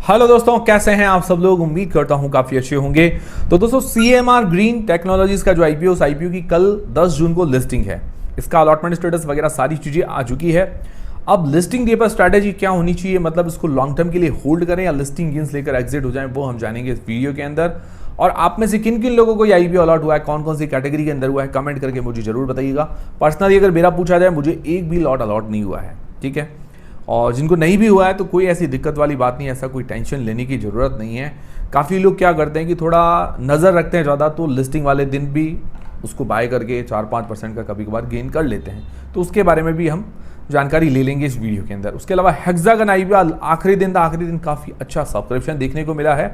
Hello दोस्तों, कैसे हैं आप सब लोग। उम्मीद करता हूं काफी अच्छे होंगे। तो दोस्तों, CMR ग्रीन टेक्नोलॉजीज का जो आईपीओ की कल 10 जून को लिस्टिंग है। इसका अलॉटमेंट स्टेटस वगैरह सारी चीजें आ चुकी है। अब लिस्टिंग डे पर स्ट्रैटेजी क्या होनी चाहिए, मतलब इसको लॉन्ग टर्म के लिए होल्ड करें या लिस्टिंग गेंस लेकर एग्जिट हो जाएं, वो हम जानेंगे इस वीडियो के अंदर। और आप में से किन किन लोगों को ये आईपीओ अलॉट हुआ है, कौन कौन सी कैटेगरी के अंदर हुआ है, कमेंट करके मुझे जरूर बताइएगा। पर्सनली अगर मेरा पूछा जाए, मुझे एक भी लॉट अलॉट नहीं हुआ है, ठीक है। और जिनको नहीं भी हुआ है तो कोई ऐसी दिक्कत वाली बात नहीं है, ऐसा कोई टेंशन लेने की ज़रूरत नहीं है। काफ़ी लोग क्या करते हैं कि थोड़ा नज़र रखते हैं ज़्यादा, तो लिस्टिंग वाले दिन भी उसको बाय करके 4-5% का कभी कभार गेन कर लेते हैं। तो उसके बारे में भी हम जानकारी ले लेंगे इस वीडियो के अंदर। उसके अलावा हेक्सागन आईपीओ आखिरी दिन काफ़ी अच्छा सब्सक्रिप्शन देखने को मिला है,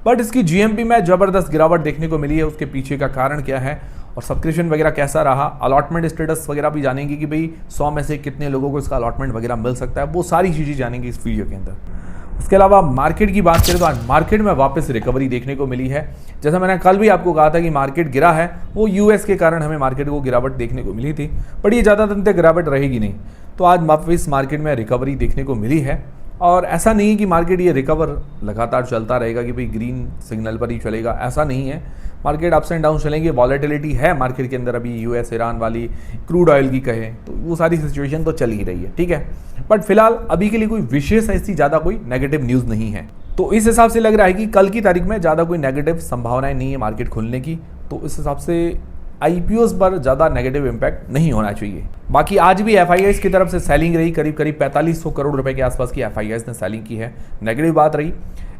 बट इसकी जीएमपी में ज़बरदस्त गिरावट देखने को मिली है। उसके पीछे का कारण क्या है और सब्सक्रिप्शन वगैरह कैसा रहा, अलॉटमेंट स्टेटस वगैरह भी जानेंगे कि भाई 100 में से कितने लोगों को इसका अलॉटमेंट वगैरह मिल सकता है, वो सारी चीज़ें जानेंगे इस वीडियो के अंदर। उसके अलावा मार्केट की बात करें तो आज मार्केट में वापस रिकवरी देखने को मिली है। जैसा मैंने कल भी आपको कहा था कि मार्केट गिरा है, वो यूएस के कारण हमें मार्केट को गिरावट देखने को मिली थी, बट ये ज़्यादा दिन तक गिरावट रहेगी नहीं। तो आज वापस मार्केट में रिकवरी देखने को मिली है। और ऐसा नहीं है कि मार्केट ये रिकवर लगातार चलता रहेगा कि भाई ग्रीन सिग्नल पर ही चलेगा, ऐसा नहीं है। मार्केट अप्स एंड डाउन चलेंगे, वॉलेटिलिटी है मार्केट के अंदर अभी, यूएस ईरान वाली, क्रूड ऑयल की कहे तो वो सारी सिचुएशन तो चल ही रही है, ठीक है। बट फिलहाल अभी के लिए कोई विशेष ऐसी ज़्यादा कोई नेगेटिव न्यूज़ नहीं है। तो इस हिसाब से लग रहा है कि कल की तारीख में ज़्यादा कोई नेगेटिव संभावनाएं नहीं है मार्केट खुलने की। तो इस हिसाब से आईपीओस पर ज़्यादा नेगेटिव इम्पैक्ट नहीं होना चाहिए। बाकी आज भी एफआईआईस की तरफ से सेलिंग रही, करीब 4500 करोड़ रुपए के आसपास की एफआईआईस ने सेलिंग की है। नेगेटिव बात रही,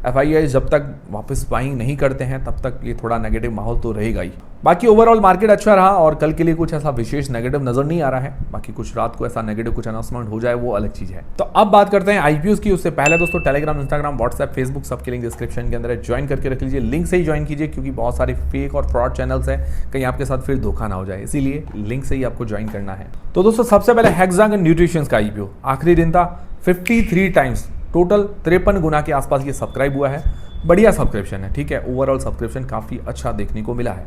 एफआईआईस जब तक वापस बाइंग नहीं करते हैं तब तक ये थोड़ा नेगेटिव माहौल तो रहेगा ही। बाकी ओवरऑल मार्केट अच्छा रहा और कल के लिए कुछ ऐसा विशेष नेगेटिव नजर नहीं आ रहा है। बाकी कुछ रात को ऐसा नेगेटिव कुछ अनाउंसमेंट हो जाए वो अलग चीज़ है। तो अब बात करते हैं आईपीओस की। उससे पहले दोस्तों, टेलीग्राम, इंस्टाग्राम, व्हाट्सएप, फेसबुक सबके लिंक डिस्क्रिप्शन के अंदर है, ज्वाइन करके रख लीजिए। लिंक से ही ज्वाइन कीजिए क्योंकि बहुत सारे फेक और फ्रॉड चैनल्स हैं, कहीं आपके साथ फिर धोखा ना हो जाए, इसीलिए लिंक से ही आपको ज्वाइन करना है। तो दोस्तों, सबसे पहले हेक्सागन न्यूट्रिशंस का आईपीओ आखिरी दिन था, 53 टाइम्स टोटल 53 गुना के आसपास ये सब्सक्राइब हुआ है। बढ़िया सब्सक्रिप्शन है, ठीक है। ओवरऑल सब्सक्रिप्शन काफ़ी अच्छा देखने को मिला है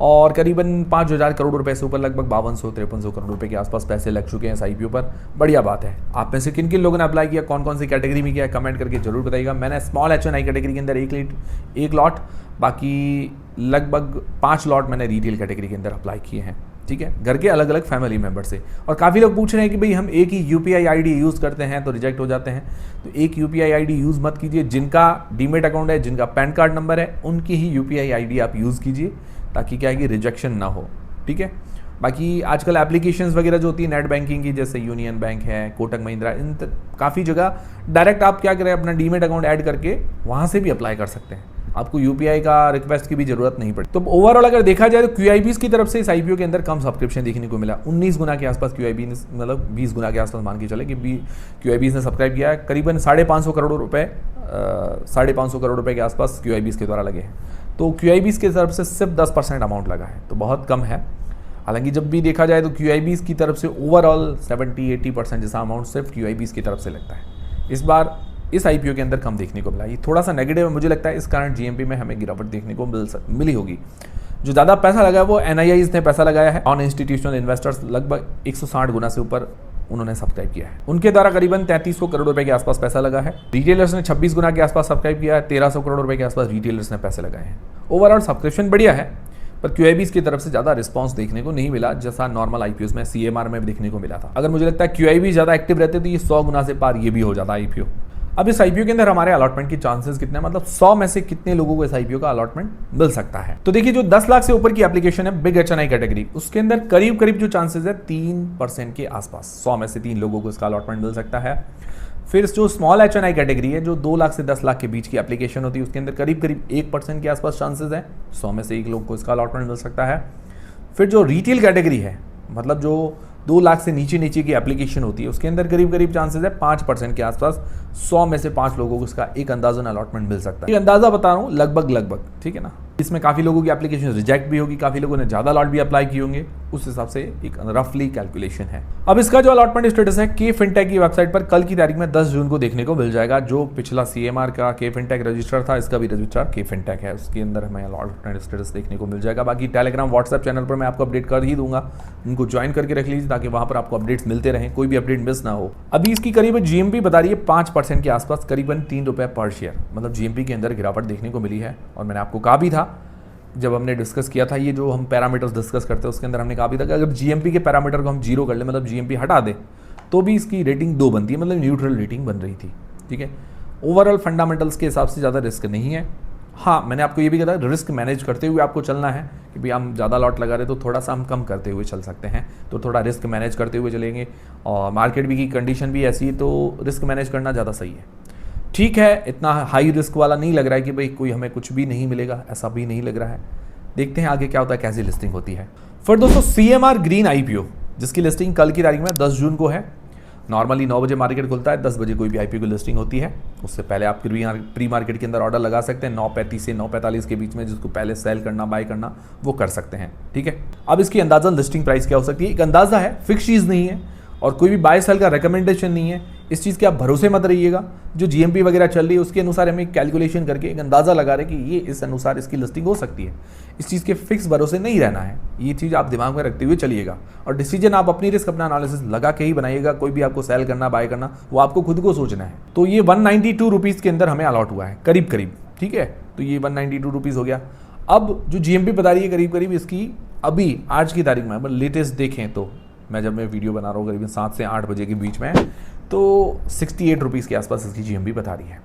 और करीबन 5000 करोड़ रुपए से ऊपर लगभग 5200-5300 करोड़ रुपए के आसपास पैसे लग चुके हैं इस आईपीओ पर। बढ़िया बात है। आप में से किन किन लोगों ने अप्लाई किया, कौन कौन सी कैटेगरी में किया, कमेंट करके जरूर बताइएगा। मैंने स्मॉल HNI कैटेगरी के अंदर एक लॉट, बाकी लगभग 5 लॉट मैंने रिटेल कैटेगरी के अंदर अप्लाई किए हैं, ठीक है, घर के अलग अलग फैमिली मेंबर से। और काफ़ी लोग पूछ रहे हैं कि भाई हम एक ही UPI ID यूज़ करते हैं तो रिजेक्ट हो जाते हैं। तो एक UPI ID यूज़ मत कीजिए। जिनका डीमेट अकाउंट है, जिनका पैन कार्ड नंबर है, उनकी ही UPI ID आप यूज़ कीजिए, ताकि क्या है कि रिजेक्शन ना हो, ठीक है। बाकी आजकल एप्लीकेशंस वगैरह जो होती है नेट बैंकिंग की, जैसे यूनियन बैंक है, कोटक महिंद्रा, इन काफ़ी जगह डायरेक्ट आप क्या करें, अपना डीमेट अकाउंट ऐड करके वहाँ से भी अप्लाई कर सकते हैं। आपको UPI का रिक्वेस्ट की भी जरूरत नहीं पड़ी। तो ओवरऑल अगर देखा जाए तो QIBs की तरफ से इस आईपीओ के अंदर कम सब्सक्रिप्शन देखने को मिला। 19 गुना के आसपास QIBs, मतलब 20 गुना के आसपास मान के चले कि QIBs ने सब्सक्राइब किया है। करीबन 550 करोड़ रुपए 550 करोड़ रुपए के आसपास QIBs के द्वारा लगे हैं। तो QIBs की तरफ से सिर्फ 10% अमाउंट लगा है, तो बहुत कम है। हालांकि जब भी देखा जाए तो QIBs की तरफ से ओवरऑल 70-80% जैसा अमाउंट सिर्फ QIBs की तरफ से लगता है। इस बार इस आईपीओ के अंदर कम देखने को मिला, ये थोड़ा सा नेगेटिव है। मुझे लगता है इस कारण जीएमपी में हमें गिरावट देखने को मिली होगी। जो ज़्यादा पैसा लगा है वो NIIs ने पैसा लगाया है। नॉन इंस्टीट्यूशनल इन्वेस्टर्स लगभग 160 गुना से ऊपर उन्होंने सब्सक्राइब किया है। उनके द्वारा करीबन 3300 करोड़ रुपए के आसपास पैसा लगा है। रिटेलर्स ने 26 गुना के आसपास सब्सक्राइब किया है। 1300 करोड़ रुपए के आसपास रिटेलर्स ने पैसे लगाए हैं। ओवरऑल सब्सक्रिप्शन बढ़िया है, पर QIBs की तरफ से ज़्यादा रिस्पांस देखने को नहीं मिला, जैसा नॉर्मल आईपीओस में CMR में भी देखने को मिला था। अगर मुझे लगता है QIB ज़्यादा एक्टिव रहते तो ये 100 गुना से पार ये भी हो जाता आईपीओ। अब इस आईपीओ के अंदर हमारे अलॉटमेंट की चांसेस कितने हैं, मतलब 100 में से कितने लोगों को इस आईपीओ का अलॉटमेंट मिल सकता है। तो देखिए, जो 10 लाख से ऊपर की एप्लीकेशन है बिग HNI कैटेगरी, उसके अंदर करीब करीब जो चांसेस है 3% के आसपास, 100 में से 3 लोगों को इसका अलॉटमेंट मिल सकता है। फिर जो स्मॉल HNI कैटेगरी है, जो 2 लाख से 10 लाख के बीच की एप्लीकेशन होती है, उसके अंदर करीब करीब 1% के आसपास चांसेस है, 100 में से 1 लोग को इसका अलॉटमेंट मिल सकता है। फिर जो रिटेल कैटेगरी है, मतलब जो 2 लाख से नीचे की एप्लीकेशन होती है, उसके अंदर करीब करीब चांसेस है 5% के आसपास, 100 में से 5 लोगों को इसका एक अंदाजन अलॉटमेंट मिल सकता है। एक अंदाजा बता रहा हूँ, लगभग, ठीक है ना। इसमें काफ़ी लोगों की एप्लीकेशन रिजेक्ट भी होगी, काफ़ी लोगों ने ज़्यादा लॉट भी अप्लाई किए होंगे, उस हिसाब से एक रफली कैलकुलेशन है। अब इसका जो अलॉटमेंट स्टेटस है के फिनटेक की वेबसाइट पर कल की तारीख में 10 जून को देखने को मिल जाएगा। जो पिछला सीएमआर का के फिनटेक रजिस्टर था, इसका भी रजिस्ट्रार के फिनटेक है, उसके अंदर हमें अलॉटमेंट स्टेटस देखने को मिल जाएगा। बाकी टेलीग्राम व्हाट्सएप चैनल पर मैं आपको अपडेट कर ही दूंगा, उनको ज्वाइन करके रख लीजिए ताकि वहां पर आपको अपडेट्स मिलते रहें, कोई भी अपडेट मिस ना हो। अभी इसकी करीब जीएमपी बता रही है 5% के आसपास, करीबन 3 रुपये पर शेयर, मतलब जीएमपी के अंदर गिरावट देखने को मिली है। और मैंने आपको कहा भी था जब हमने डिस्कस किया था, ये जो हम पैरामीटर्स डिस्कस करते हैं उसके अंदर हमने कहा भी था कि अगर जीएमपी के पैरामीटर को हम जीरो कर ले, मतलब जीएमपी हटा दें, तो भी इसकी रेटिंग 2 बनती है, मतलब न्यूट्रल रेटिंग बन रही थी। ठीक है, ओवरऑल फंडामेंटल्स के हिसाब से ज़्यादा रिस्क नहीं है। हाँ, मैंने आपको ये भी कहा था रिस्क मैनेज करते हुए आपको चलना है कि भाई हम ज़्यादा लॉट लगा रहे तो थोड़ा सा हम कम करते हुए चल सकते हैं, तो थोड़ा रिस्क मैनेज करते हुए चलेंगे। और मार्केट भी की कंडीशन भी ऐसी है तो रिस्क मैनेज करना ज़्यादा सही है। ठीक है, इतना हाई रिस्क वाला नहीं लग रहा है कि भाई कोई हमें कुछ भी नहीं मिलेगा, ऐसा भी नहीं लग रहा है। देखते हैं आगे क्या होता है, कैसी लिस्टिंग होती है। फिर दोस्तों सीएमआर ग्रीन आईपीओ, जिसकी लिस्टिंग कल की तारीख में 10 जून को है। नॉर्मली 9 बजे मार्केट खुलता है, 10 बजे कोई भी आईपीओ की लिस्टिंग होती है। उससे पहले आप प्री मार्केट के अंदर ऑर्डर लगा सकते हैं 9:35 से 9:45 के बीच में, जिसको पहले सेल करना बाय करना वो कर सकते हैं। ठीक है, अब इसकी अंदाज़ा लिस्टिंग प्राइस क्या हो सकती है, एक अंदाज़ा है, फिक्स चीज़ नहीं है और कोई भी बाय सेल का रिकमेंडेशन नहीं है। इस चीज़ के आप भरोसे मत रहिएगा। जो जीएमपी वगैरह चल रही है उसके अनुसार हमें कैलकुलेशन करके एक अंदाज़ा लगा रहे कि ये इस अनुसार इसकी लिस्टिंग हो सकती है। इस चीज़ के फिक्स भरोसे नहीं रहना है, ये चीज़ आप दिमाग में रखते हुए चलिएगा और डिसीजन आप अपनी रिस्क अपना एनालिसिस लगा के ही बनाइएगा। कोई भी आपको सेल करना बाय करना वो आपको खुद को सोचना है। तो ये 192 रुपीज़ के अंदर हमें अलॉट हुआ है करीब करीब। ठीक है, तो ये 192 रुपीज़ हो गया। अब जो जीएमपी बता रही है करीब करीब इसकी अभी आज की तारीख में लेटेस्ट देखें तो जब मैं वीडियो बना रहा हूँ करीबन 7 से 8 बजे के बीच में, तो 68 रुपीज़ के आसपास इसकी जीएमपी बता रही है।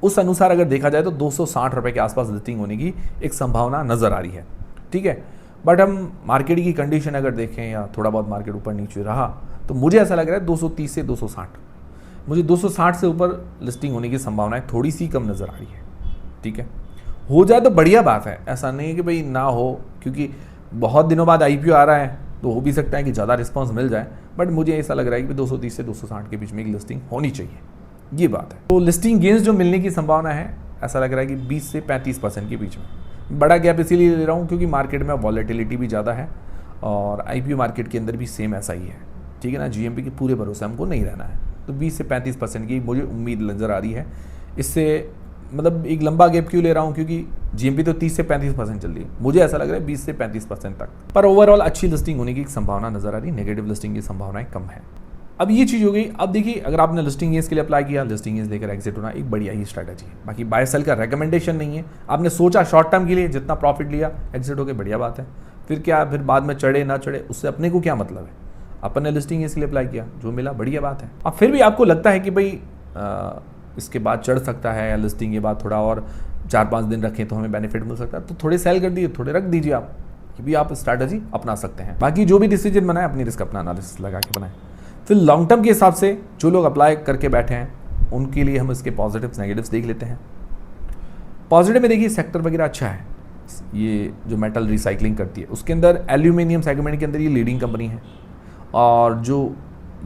उस अनुसार अगर देखा जाए तो 260 रुपये के आसपास लिस्टिंग होने की एक संभावना नज़र आ रही है। ठीक है, बट हम मार्केट की कंडीशन अगर देखें या थोड़ा बहुत मार्केट ऊपर नीचे रहा तो मुझे ऐसा लग रहा है 230 से 260, मुझे 260 से ऊपर लिस्टिंग होने की संभावनाएं थोड़ी सी कम नज़र आ रही है। ठीक है, हो जाए तो बढ़िया बात है, ऐसा नहीं है कि भाई ना हो, क्योंकि बहुत दिनों बाद आईपीओ आ रहा है तो हो भी सकता है कि ज़्यादा रिस्पांस मिल जाए। बट मुझे ऐसा लग रहा है कि 230 से 260 के बीच में एक लिस्टिंग होनी चाहिए, ये बात है। तो लिस्टिंग गेंस जो मिलने की संभावना है ऐसा लग रहा है कि 20 से 35% के बीच में। बड़ा गैप इसीलिए ले रहा हूँ क्योंकि मार्केट में वॉलेटिलिटी भी ज़्यादा है और आईपीओ मार्केट के अंदर भी सेम ऐसा ही है। ठीक है ना, जीएमपी के पूरे भरोसे हमको नहीं रहना है। तो 20 से 35% की मुझे उम्मीद नज़र आ रही है। इससे मतलब एक लंबा गैप क्यों ले रहा हूँ, क्योंकि जीएमपी तो 30 से 35% चल रही है, मुझे ऐसा लग रहा है 20 से 35% तक। पर ओवरऑल अच्छी लिस्टिंग होने की संभावना नजर आ रही है, नेगेटिव लिस्टिंग की संभावनाएं कम है। अब ये चीज़ हो गई। अब देखिए, अगर आपने लिस्टिंग इसके लिए अप्लाई किया, लिस्टिंग इज लेकर एग्जिट होना एक बढ़िया ही स्ट्रैटेजी है। बाकी बाय सेल का रिकमेंडेशन नहीं है। आपने सोचा शॉर्ट टर्म के लिए, जितना प्रॉफिट लिया एग्जिट हो गए, बढ़िया बात है। फिर क्या, फिर बाद में चढ़े ना चढ़े उससे अपने को क्या मतलब है। अपन ने लिस्टिंग इसके लिए अप्लाई किया, जो मिला बढ़िया बात है। अब फिर भी आपको लगता है कि भाई इसके बाद चढ़ सकता है या लिस्टिंग के बाद थोड़ा और 4-5 दिन रखें तो हमें बेनिफिट मिल सकता है, तो थोड़े सेल कर दीजिए, थोड़े रख दीजिए। आप ये भी आप स्ट्रैटेजी अपना सकते हैं। बाकी जो भी डिसीजन बनाए अपनी रिस्क अपना एनालिसिस लगा के बनाएं। फिर लॉन्ग टर्म के हिसाब से जो लोग अप्लाई करके बैठे हैं उनके लिए हम इसके पॉजिटिव्स नेगेटिव्स देख लेते हैं। पॉजिटिव में देखिए सेक्टर वगैरह अच्छा है। ये जो मेटल रिसाइकलिंग करती है उसके अंदर एल्यूमिनियम सेगमेंट के अंदर ये लीडिंग कंपनी है। और जो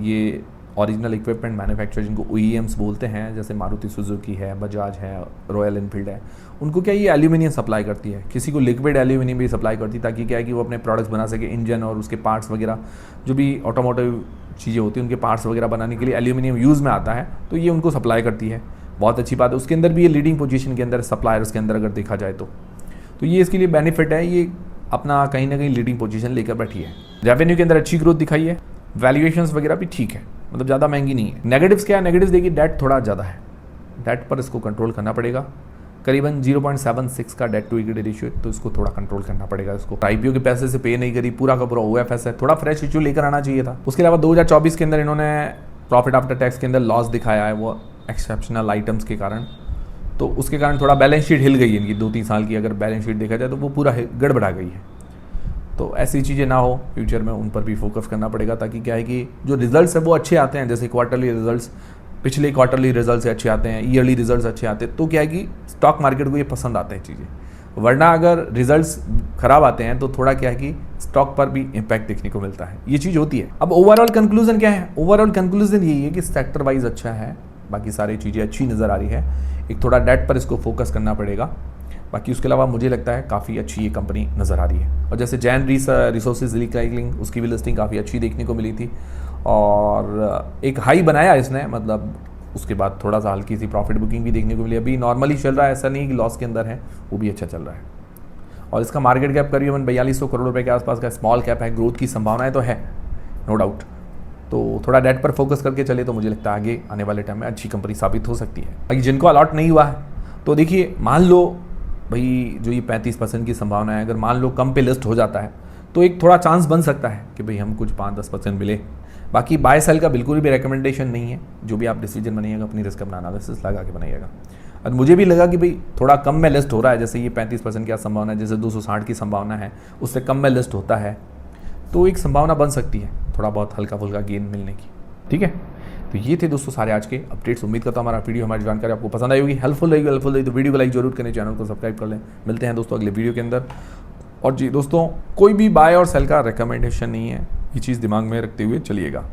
ये ओरिजिनल इक्विपमेंट मैन्युफैक्चरर जिनको OEMs बोलते हैं, जैसे मारुति सुजुकी है, बजाज है, रॉयल एनफील्ड है, उनको क्या ये एल्यूमिनियम सप्लाई करती है। किसी को लिक्विड एल्यूमिनियम भी सप्लाई करती है ताकि क्या है कि वो अपने प्रोडक्ट्स बना सके। इंजन और उसके पार्ट्स वगैरह जो भी ऑटोमोटिव चीज़ें होती हैं उनके पार्ट्स वगैरह बनाने के लिए एल्यूमिनियम यूज़ में आता है, तो ये उनको सप्लाई करती है। बहुत अच्छी बात है। उसके अंदर भी ये लीडिंग पोजीशन के अंदर सप्लायर्स के अंदर अगर देखा जाए तो ये इसके लिए बेनिफिट है। ये अपना कहीं ना कहीं लीडिंग पोजीशन लेकर बैठी है। रेवेन्यू के अंदर अच्छी ग्रोथ दिखाई है। वैल्यूएशंस वगैरह भी ठीक है, मतलब ज़्यादा महंगी नहीं है। नेगेटिव्स क्या है, नेगेटिव्स देखिए डेट थोड़ा ज़्यादा है। डेट पर इसको कंट्रोल करना पड़ेगा। करीबन 0.76 का डेट टू इक्विटी रेशियो, तो इसको थोड़ा कंट्रोल करना पड़ेगा। इसको आईपीओ के पैसे से पे नहीं करी, पूरा का पूरा OFS है, थोड़ा फ्रेश इश्यू लेकर आना चाहिए था। उसके अलावा 2024 के अंदर इन्होंने प्रॉफिट आफ्टर टैक्स के अंदर लॉस दिखाया है, वो एक्सेप्शनल आइटम्स के कारण, तो उसके कारण थोड़ा बैलेंस शीट हिल गई है इनकी। 2-3 साल की अगर बैलेंस शीट देखा जाए तो वो पूरा गड़बड़ा गई है। तो ऐसी चीज़ें ना हो फ्यूचर में, उन पर भी फोकस करना पड़ेगा ताकि क्या है कि जो रिजल्ट्स है वो अच्छे आते हैं। जैसे क्वार्टरली रिजल्ट्स, पिछले क्वार्टरली रिजल्ट्स से अच्छे आते हैं, ईयरली रिजल्ट्स अच्छे आते हैं, तो क्या है कि स्टॉक मार्केट को ये पसंद आते हैं चीज़ें। वरना अगर रिजल्ट्स खराब आते हैं तो थोड़ा क्या है कि स्टॉक पर भी इम्पैक्ट देखने को मिलता है, ये चीज़ होती है। अब ओवरऑल कंक्लूजन क्या है, ओवरऑल कंक्लूजन यही है कि सेक्टर वाइज अच्छा है, बाकी सारी चीज़ें अच्छी नज़र आ रही है। एक थोड़ा डेट पर इसको फोकस करना पड़ेगा। बाकी उसके अलावा मुझे लगता है काफ़ी अच्छी ये कंपनी नज़र आ रही है। और जैसे जैन रिसोर्सेज रिसाइकलिंग, उसकी भी लिस्टिंग काफ़ी अच्छी देखने को मिली थी और एक हाई बनाया इसने, मतलब उसके बाद थोड़ा सा हल्की सी प्रॉफिट बुकिंग भी देखने को मिली। अभी नॉर्मली चल रहा है, ऐसा नहीं कि लॉस के अंदर है, वो भी अच्छा चल रहा है। और इसका मार्केट कैप करीबन 4200 करोड़ रुपए के आसपास का स्मॉल कैप है। ग्रोथ की संभावनाएं तो है, नो डाउट। तो थोड़ा डेट पर फोकस करके चले तो मुझे लगता है आगे आने वाले टाइम में अच्छी कंपनी साबित हो सकती है। बाकी जिनको अलॉट नहीं हुआ है तो देखिए, मान लो भाई जो ये 35% की संभावना है, अगर मान लो कम पे लिस्ट हो जाता है तो एक थोड़ा चांस बन सकता है कि भाई हम कुछ 5-10% मिले। बाकी बाय सेल का बिल्कुल भी रिकमेंडेशन नहीं है। जो भी आप डिसीजन बनाइएगा अपनी रिस्क अपना एनालिसिस लगा के बनाइएगा। और मुझे भी लगा कि भाई थोड़ा कम में लिस्ट हो रहा है, जैसे ये 35% की संभावना है, जैसे 260 की संभावना है, उससे कम में लिस्ट होता है तो एक संभावना बन सकती है थोड़ा बहुत हल्का फुल्का गेन मिलने की। ठीक है, तो ये थे दोस्तों सारे आज के अपडेट्स। उम्मीद करता हूँ हमारा वीडियो, हमारी जानकारी आपको पसंद आई होगी, हेल्पफुल रहेगी तो वीडियो को लाइक जरूर करें, चैनल को सब्सक्राइब कर लें। मिलते हैं दोस्तों अगले वीडियो के अंदर। और जी दोस्तों, कोई भी बाय और सेल का रिकमेंडेशन नहीं है, ये चीज़ दिमाग में रखते हुए चलिएगा।